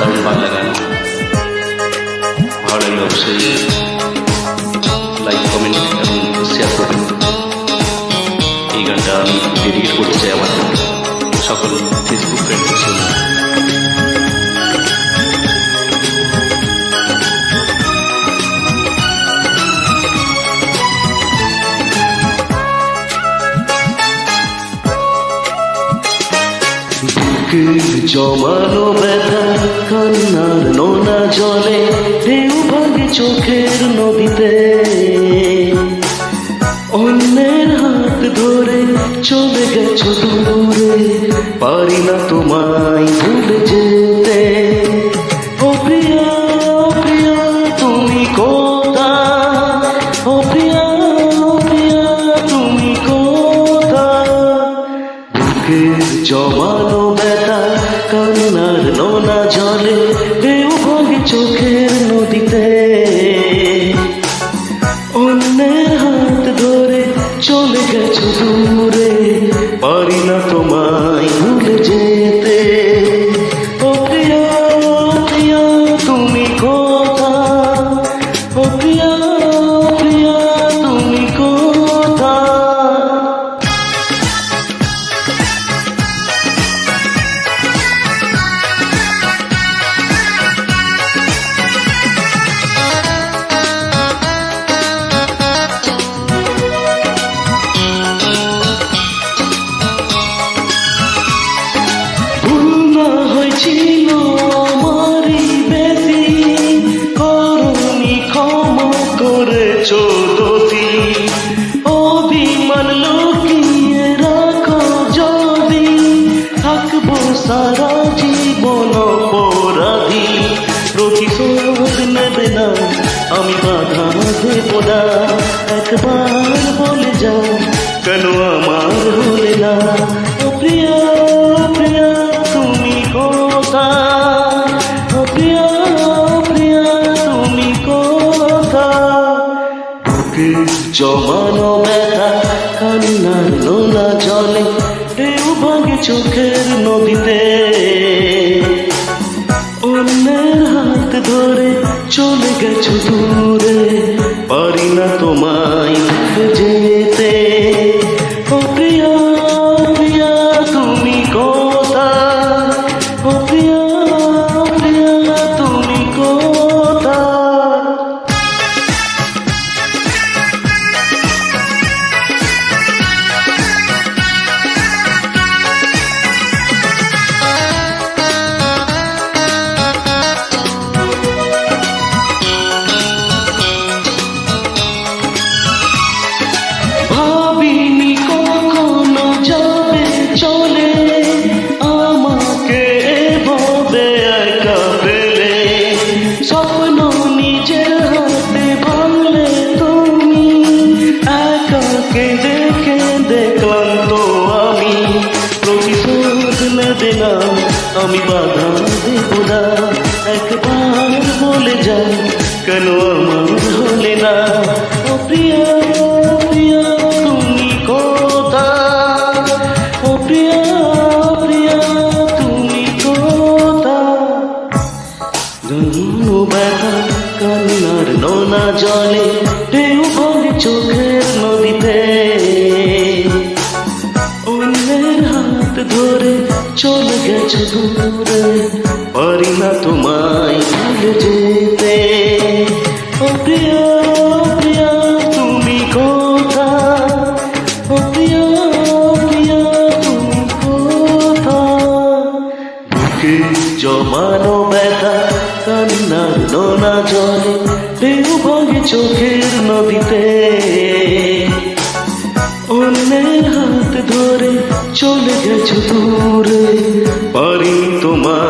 দারুণ বাংলা গান। ভালো লাগলে অবশ্যই লাইক, কমেন্ট এবং শেয়ার করবেন। এই গানটা আমি ডেডিকেট করতে চাই আমার সকল ফেসবুক ফ্রেন্ডদের জন্য। জমানো ব্যথা কান্নার নোনা জলে ঢেউ ভাগে চোখের নদীতে, অন্যের হাত ধরে চলে গেছো দূরে, পারি না তোমায় ভুলে যেতে। ও প্রিয়া, প্রিয়া তুমি কোথায়? ও প্রিয়া, প্রিয়া তুমি কোথায়? বুকের জমানো ব্যথা কান্নার নোনা জলে ঢেউ ভাগে চোখের নদীতে, অন্যের হাত ধরে চলে গেছো দূরে, পারি না তোমায় ভুলে যেতে। ও প্রিয়া, প্রিয়া তুমি কোথায়? ও প্রিয়া, প্রিয়া তুমি কোথায়? ছিল আমারই বেশি, করুণী ক্ষমা করেছো দোষী, অভিমান লুকিয়ে রাখো যদি, থাকবো সারা জীবন অপরাধী। প্রতিশোধ নেবে না আমি বাধা দেব না, একবার বলে যাও কেন আমার হলে না। ও প্রিয়া, প্রিয়া তুমি কোথায়? ও প্রিয়া, প্রিয়া তুমি কোথায়? বুকের জমানো ব্যথা কান্নার নোনা জলে ঢেউ ভাগে চোখের নদীতে, অন্যের হাত ধরে চলে গেছো দূরে, পারি না তোমায় ভুলে যেতে। ও প্রিয়া, প্রিয়া তুমি কোথায়? ও প্রিয়া, প্রিয়া তুমি কোথায়? ভাবিনি কখনো যাবে চলে, আমাকে এভাবে একা পেলে, স্বপ্ন নিজের হাতে ভাঙলে তুমি, একা কেঁদে কেঁদে ক্লান্ত আমি। প্রতিশোধ নেবে না আমি বাধা দেব না, একবার বলে যাও কেন আমার হলে না। ও প্রিয়া, প্রিয়া তুমি কোথায়? ও প্রিয়া, প্রিয়া তুমি কোথায়? জন্ম ব্যথা কান্নার নোনা জলে ঢেউ ভাগে চোখের নদীতে, অন্যের হাত ধরে চলে গেছো দূরে, পারি না তোমায় ভুলে যেতে। ও প্রিয়া, প্রিয়া তুমি কোথায়? ও প্রিয়া, প্রিয়া তুমি কোথায়? বুকে জমানো ব্যথা কান্নার নোনা জলে ঢেউ ভাগে চোখের নদীতে, অন্যের হাত ধরে চলে গেছো দূরে, পারি তোমায়